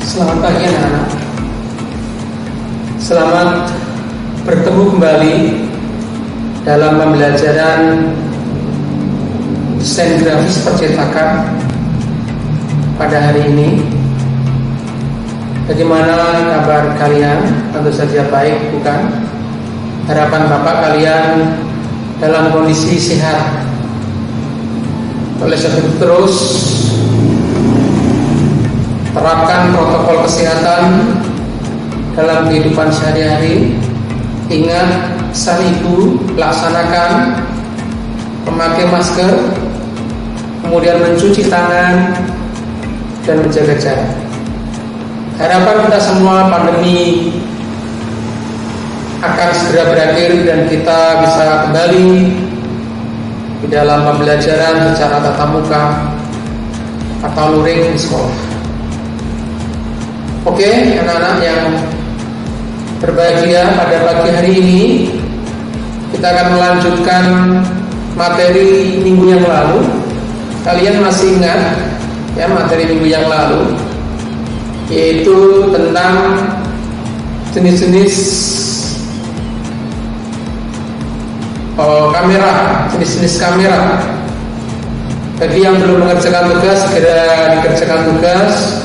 Selamat pagi anak-anak. Selamat bertemu kembali dalam pembelajaran desain grafis percetakan pada hari ini. Bagaimana kabar kalian? Tentu saja baik, bukan? Harapan Bapak kalian dalam kondisi sehat. Oleh sebab itu terus terapkan protokol kesehatan dalam kehidupan sehari-hari. Ingat pesan ibu, laksanakan memakai masker, kemudian mencuci tangan dan menjaga jarak. Harapan kita semua pandemi akan segera berakhir dan kita bisa kembali di dalam pembelajaran secara tatap muka atau luring di sekolah. Oke, anak-anak yang berbahagia, pada pagi hari ini kita akan melanjutkan materi minggu yang lalu. Kalian masih ingat ya materi minggu yang lalu, yaitu tentang jenis-jenis kamera, jenis-jenis kamera. Bagi yang belum mengerjakan tugas, segera dikerjakan tugas.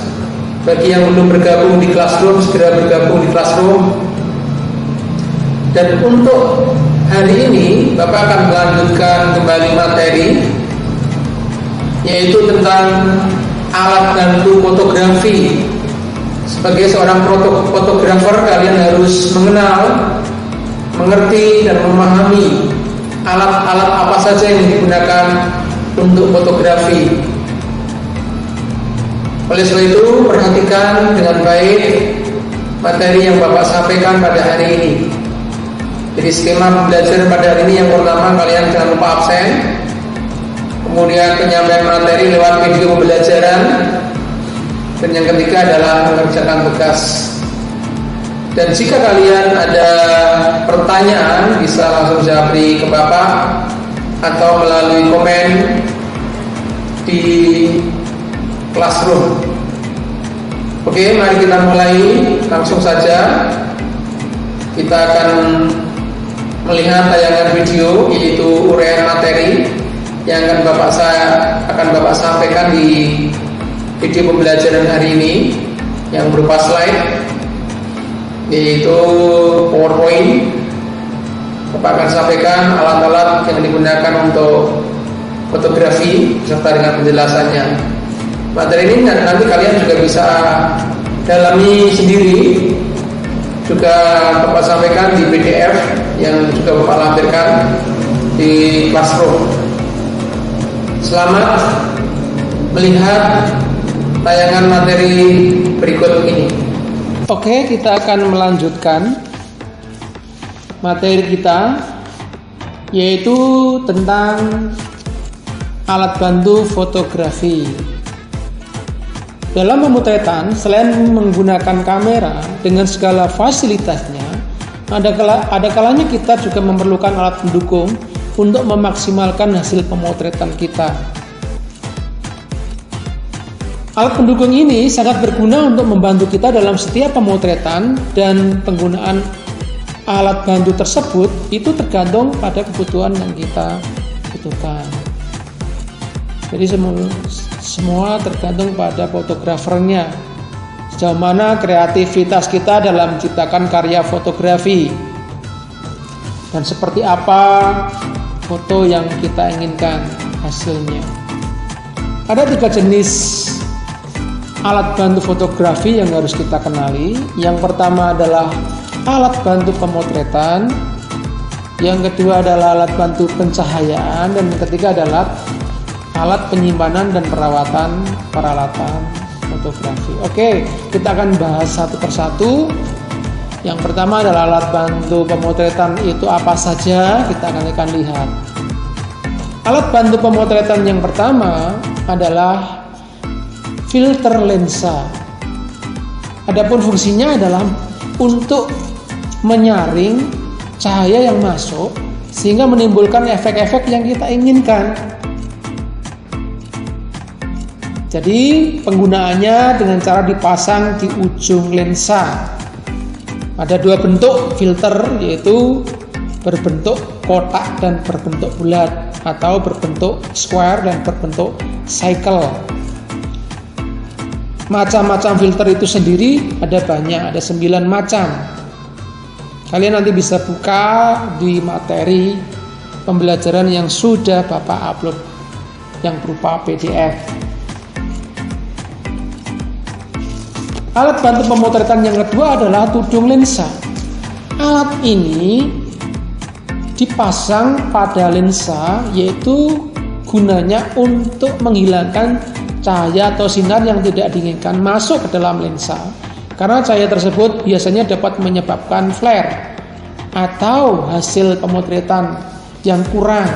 Bagi yang belum bergabung di Classroom, segera bergabung di Classroom. Dan untuk hari ini Bapak akan melanjutkan kembali materi, yaitu tentang alat bantu fotografi. Sebagai seorang fotografer, kalian harus mengenal, mengerti dan memahami alat-alat apa saja yang digunakan untuk fotografi. Oleh sebab itu, perhatikan dengan baik materi yang Bapak sampaikan pada hari ini. Jadi skema pembelajaran pada hari ini, yang pertama, kalian jangan lupa absen. Kemudian penyampaian materi lewat video pembelajaran. Dan yang ketiga adalah mengerjakan tugas. Dan jika kalian ada pertanyaan, bisa langsung japri ke Bapak atau melalui komen di Classroom. Oke, mari kita mulai langsung saja. Kita akan melihat tayangan video, yaitu uraian materi yang akan Bapak sampaikan di video pembelajaran hari ini, yang berupa slide, yaitu PowerPoint. Bapak akan sampaikan alat-alat yang digunakan untuk fotografi serta dengan penjelasannya. Materi ini nanti kalian juga bisa dalami sendiri, juga Bapak sampaikan di PDF yang juga Bapak lampirkan di Classroom. Selamat melihat tayangan materi berikut ini. Oke, kita akan melanjutkan materi kita, yaitu tentang alat bantu fotografi. Dalam pemotretan, selain menggunakan kamera dengan segala fasilitasnya, ada kalanya kita juga memerlukan alat pendukung untuk memaksimalkan hasil pemotretan kita. Alat pendukung ini sangat berguna untuk membantu kita dalam setiap pemotretan, dan penggunaan alat bantu tersebut itu tergantung pada kebutuhan yang kita butuhkan. Jadi semua tergantung pada fotografernya, sejauh mana kreativitas kita dalam menciptakan karya fotografi dan seperti apa foto yang kita inginkan hasilnya. Ada 3 jenis alat bantu fotografi yang harus kita kenali. Yang pertama adalah alat bantu pemotretan, yang kedua adalah alat bantu pencahayaan, dan yang ketiga adalah alat penyimpanan dan perawatan peralatan fotografi. Oke, kita akan bahas satu persatu. Yang pertama adalah alat bantu pemotretan itu apa saja, kita akan lihat. Alat bantu pemotretan yang pertama adalah filter lensa. Adapun fungsinya adalah untuk menyaring cahaya yang masuk sehingga menimbulkan efek-efek yang kita inginkan. Jadi penggunaannya dengan cara dipasang di ujung lensa. Ada dua bentuk filter, yaitu berbentuk kotak dan berbentuk bulat, atau berbentuk square dan berbentuk cycle. Macam-macam filter itu sendiri ada banyak, ada 9 macam. Kalian nanti bisa buka di materi pembelajaran yang sudah Bapak upload yang berupa PDF. Alat bantu pemotretan yang kedua adalah tudung lensa. Alat ini dipasang pada lensa, yaitu gunanya untuk menghilangkan cahaya atau sinar yang tidak diinginkan masuk ke dalam lensa. Karena cahaya tersebut biasanya dapat menyebabkan flare atau hasil pemotretan yang kurang.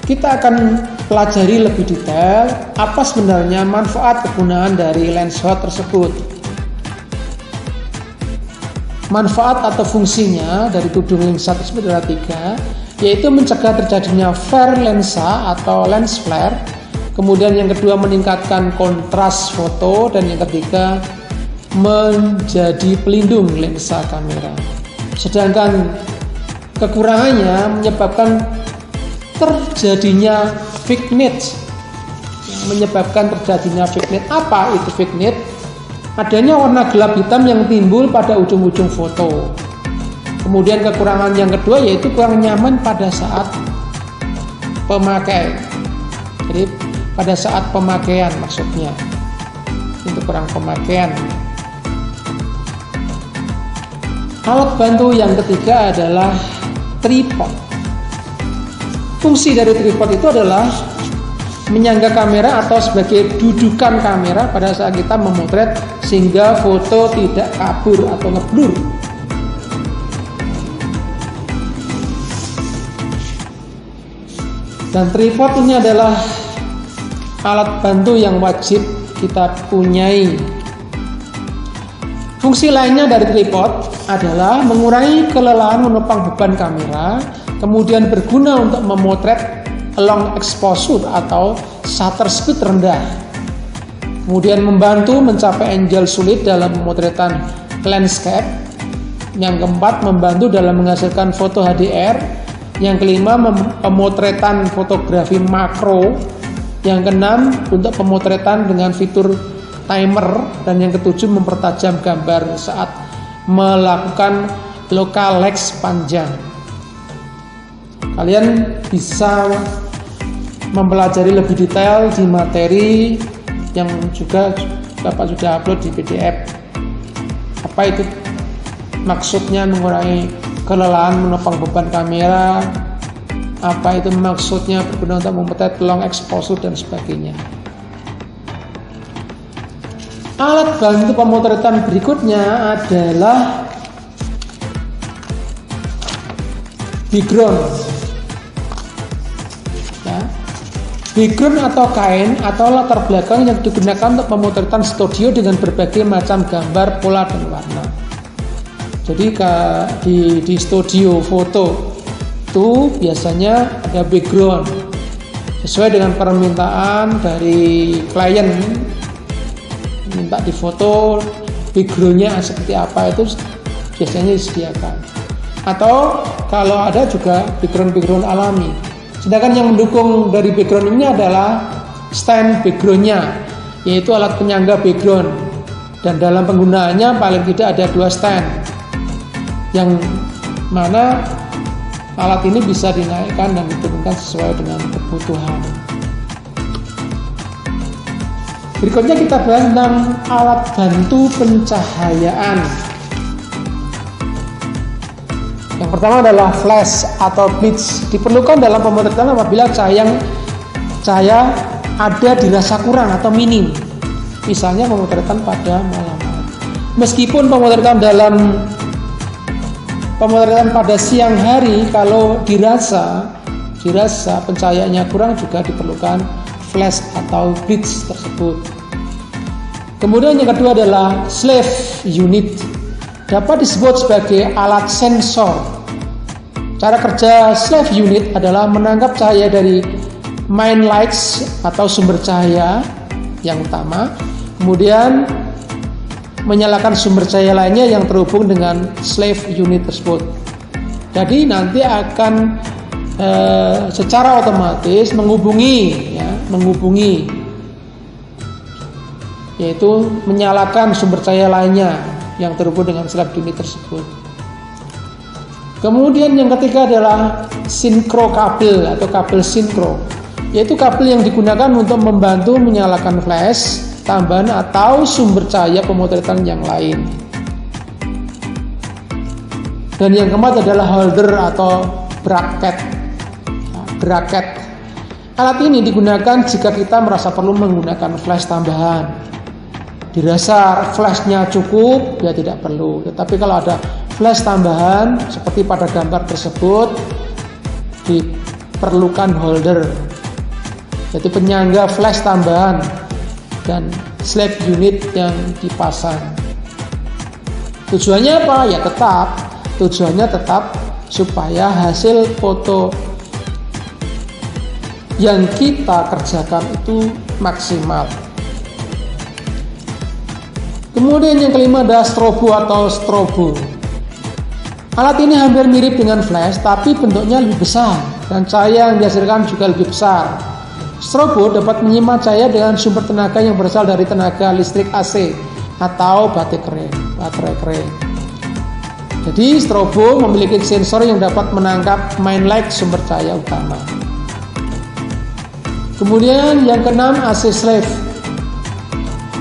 Kita akan pelajari lebih detail apa sebenarnya manfaat kegunaan dari lens hot tersebut. Manfaat atau fungsinya dari tudung lensa tersebut adalah 3, yaitu mencegah terjadinya flare lensa atau lens flare. Kemudian yang kedua, meningkatkan kontras foto, dan yang ketiga, menjadi pelindung lensa kamera. Sedangkan kekurangannya menyebabkan terjadinya vignette. Apa itu vignette? Adanya warna gelap hitam yang timbul pada ujung-ujung foto. Kemudian kekurangan yang kedua yaitu kurang nyaman pada saat pemakai. Jadi pada saat pemakaian maksudnya. Itu kurang pemakaian. Alat bantu yang ketiga adalah tripod. Fungsi dari tripod itu adalah menyangga kamera atau sebagai dudukan kamera pada saat kita memotret sehingga foto tidak kabur atau ngeblur. Dan tripod ini adalah alat bantu yang wajib kita punyai. Fungsi lainnya dari tripod adalah mengurangi kelelahan menopang beban kamera, kemudian berguna untuk memotret long exposure atau shutter speed rendah. Kemudian membantu mencapai angle sulit dalam pemotretan landscape. Yang keempat, membantu dalam menghasilkan foto HDR. Yang kelima, pemotretan fotografi makro. Yang keenam, untuk pemotretan dengan fitur timer. Dan yang ketujuh, mempertajam gambar saat melakukan local lens panjang. Kalian bisa mempelajari lebih detail di materi yang juga Bapak sudah upload di PDF. Apa itu maksudnya mengurangi kelelahan menopang beban kamera, apa itu maksudnya berguna untuk memotret long exposure dan sebagainya. Alat bantu pemotretan berikutnya adalah background. Background atau kain atau latar belakang yang digunakan untuk pemotretan studio dengan berbagai macam gambar, pola, dan warna. Jadi di studio foto itu biasanya ada background sesuai dengan permintaan dari klien, minta difoto backgroundnya seperti apa, itu biasanya disediakan. Atau kalau ada juga background alami. Sedangkan yang mendukung dari background ini adalah stand backgroundnya, yaitu alat penyangga background. Dan dalam penggunaannya paling tidak ada 2 stand, yang mana alat ini bisa dinaikkan dan diturunkan sesuai dengan kebutuhan. Berikutnya kita bahas tentang alat bantu pencahayaan. Yang pertama adalah flash atau blitz. Diperlukan dalam pemotretan apabila cahaya ada dirasa kurang atau minim. Misalnya pemotretan pada malam hari. Meskipun pemotretan pada siang hari, kalau dirasa pencahayaannya kurang, juga diperlukan flash atau blitz tersebut. Kemudian yang kedua adalah slave unit. Dapat disebut sebagai alat sensor. Cara kerja slave unit adalah menangkap cahaya dari main lights atau sumber cahaya yang utama, kemudian menyalakan sumber cahaya lainnya yang terhubung dengan slave unit tersebut. Jadi nanti akan secara otomatis menghubungi, yaitu menyalakan sumber cahaya lainnya yang terhubung dengan slave unit tersebut. Kemudian yang ketiga adalah sinkro kabel atau kabel sinkro, yaitu kabel yang digunakan untuk membantu menyalakan flash tambahan atau sumber cahaya pemotretan yang lain. Dan yang keempat adalah holder atau bracket. Alat ini digunakan jika kita merasa perlu menggunakan flash tambahan. Dirasa flashnya cukup, ya tidak perlu. Tetapi kalau ada flash tambahan seperti pada gambar tersebut, diperlukan holder, yaitu penyangga flash tambahan dan slave unit yang dipasang. Tujuannya apa? Ya tujuannya tetap supaya hasil foto yang kita kerjakan itu maksimal. Kemudian yang kelima adalah strobo atau strobo. Alat ini hampir mirip dengan flash, tapi bentuknya lebih besar dan cahaya yang dihasilkan juga lebih besar. Strobo dapat menyimpan cahaya dengan sumber tenaga yang berasal dari tenaga listrik AC atau baterai keren. Jadi strobo memiliki sensor yang dapat menangkap main light sumber cahaya utama. Kemudian yang keenam, AC slave.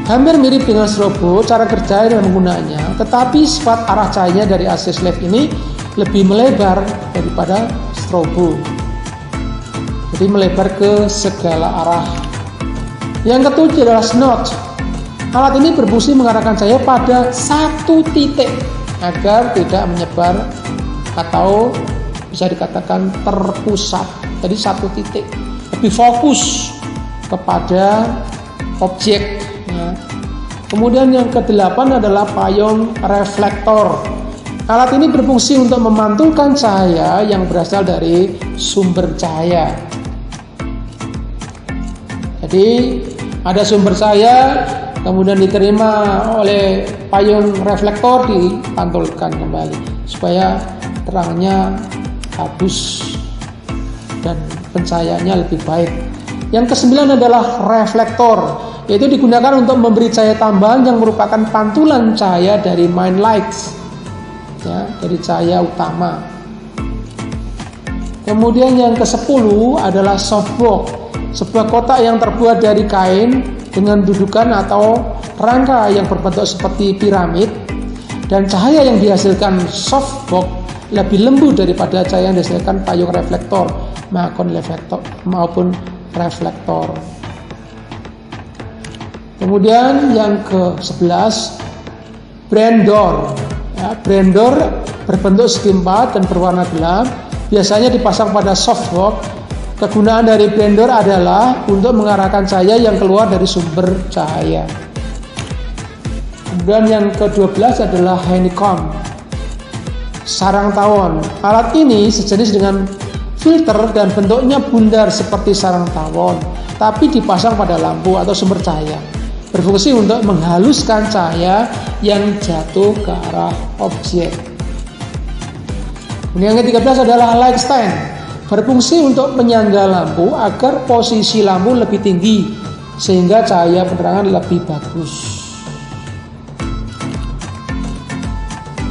Hampir mirip dengan strobo cara kerja dan penggunaannya, tetapi sifat arah cahayanya dari AC slave ini lebih melebar daripada strobo. Jadi melebar ke segala arah. Yang ketujuh adalah snot. Alat ini berfungsi mengarahkan cahaya pada satu titik agar tidak menyebar atau bisa dikatakan terpusat. Jadi satu titik, lebih fokus kepada objek. Ya. Kemudian yang kedelapan adalah payung reflektor. Alat ini berfungsi untuk memantulkan cahaya yang berasal dari sumber cahaya. Jadi ada sumber cahaya, kemudian diterima oleh payung reflektor, dipantulkan kembali supaya terangnya bagus dan pencahayaannya lebih baik. Yang kesembilan adalah reflektor, yaitu digunakan untuk memberi cahaya tambahan yang merupakan pantulan cahaya dari main lights, ya, dari cahaya utama. Kemudian yang ke-10 adalah softbox, sebuah kotak yang terbuat dari kain dengan dudukan atau rangka yang berbentuk seperti piramid, dan cahaya yang dihasilkan softbox lebih lembut daripada cahaya yang dihasilkan payung reflektor maupun reflektor. Kemudian yang ke-11, brand door. Ya, brand door berbentuk segi empat dan berwarna gelap, biasanya dipasang pada softbox. Kegunaan dari brand door adalah untuk mengarahkan cahaya yang keluar dari sumber cahaya. Kemudian yang ke-12 adalah honeycomb, sarang tawon. Alat ini sejenis dengan filter dan bentuknya bundar seperti sarang tawon, tapi dipasang pada lampu atau sumber cahaya. Berfungsi untuk menghaluskan cahaya yang jatuh ke arah objek. Yang ke-13 adalah light stand. Berfungsi untuk menyangga lampu agar posisi lampu lebih tinggi sehingga cahaya penerangan lebih bagus.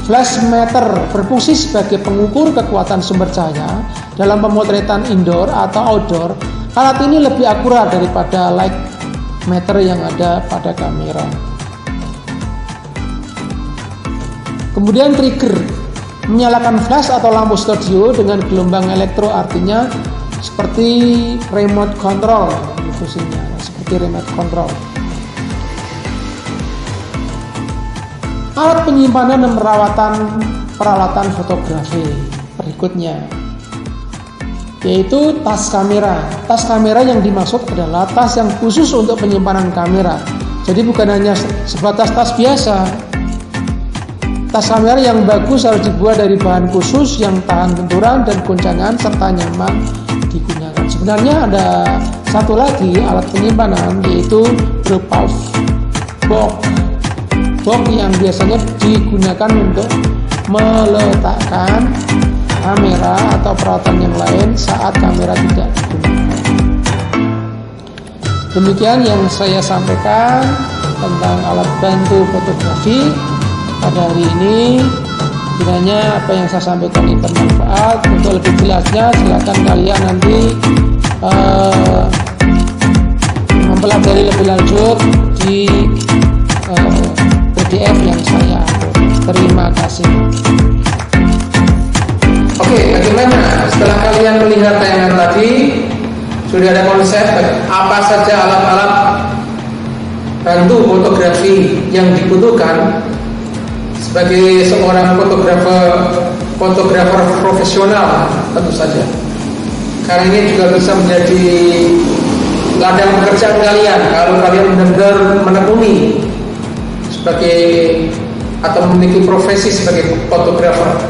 Flash meter berfungsi sebagai pengukur kekuatan sumber cahaya dalam pemotretan indoor atau outdoor. Alat ini lebih akurat daripada light meter yang ada pada kamera. Kemudian trigger, menyalakan flash atau lampu studio dengan gelombang elektro, artinya seperti remote control fungsinya, seperti remote control. Alat penyimpanan dan peralatan fotografi berikutnya, yaitu tas kamera. Tas kamera yang dimaksud adalah tas yang khusus untuk penyimpanan kamera. Jadi bukan hanya sebatas tas biasa. Tas kamera yang bagus harus dibuat dari bahan khusus yang tahan benturan dan goncangan serta nyaman digunakan. Sebenarnya ada satu lagi alat penyimpanan, yaitu berupa box yang biasanya digunakan untuk meletakkan kamera atau peralatan yang lain saat kamera tidak digunakan. Demikian yang saya sampaikan tentang alat bantu fotografi pada hari ini. Kiranya apa yang saya sampaikan ini bermanfaat. Untuk lebih jelasnya silakan kalian nanti mempelajari lebih lanjut di PDF yang saya upload. Terima kasih. Oke, bagaimana setelah kalian melihat tayangan tadi, sudah ada konsep apa saja alat-alat bantu fotografi yang dibutuhkan sebagai seorang fotografer profesional tentu saja. Karena ini juga bisa menjadi ladang pekerjaan kalian kalau kalian benar-benar menekuni sebagai atau memiliki profesi sebagai fotografer.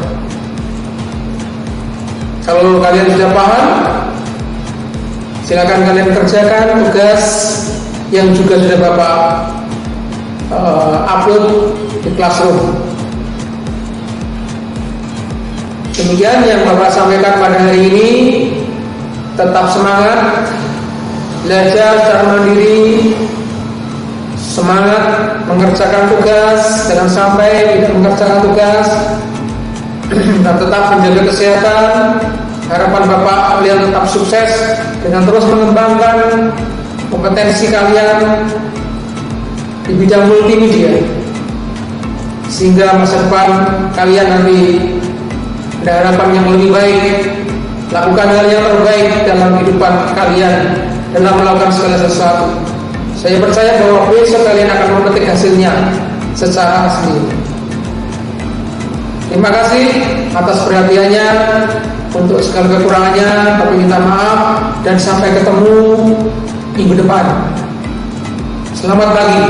Kalau kalian sudah paham, silakan kalian kerjakan tugas yang juga sudah Bapak upload di Classroom. Demikian yang Bapak sampaikan pada hari ini. Tetap semangat, belajar secara mandiri, semangat mengerjakan tugas, jangan sampai tidak mengerjakan tugas, dan tetap menjaga kesehatan. Harapan Bapak kalian tetap sukses dengan terus mengembangkan kompetensi kalian di bidang multimedia, sehingga masa depan kalian nanti ada harapan yang lebih baik. Lakukan hal yang terbaik dalam kehidupan kalian dalam melakukan segala sesuatu. Saya percaya bahwa besok kalian akan memetik hasilnya secara asli. Terima kasih atas perhatiannya. Untuk segala kekurangannya kami minta maaf dan sampai ketemu minggu depan. Selamat pagi.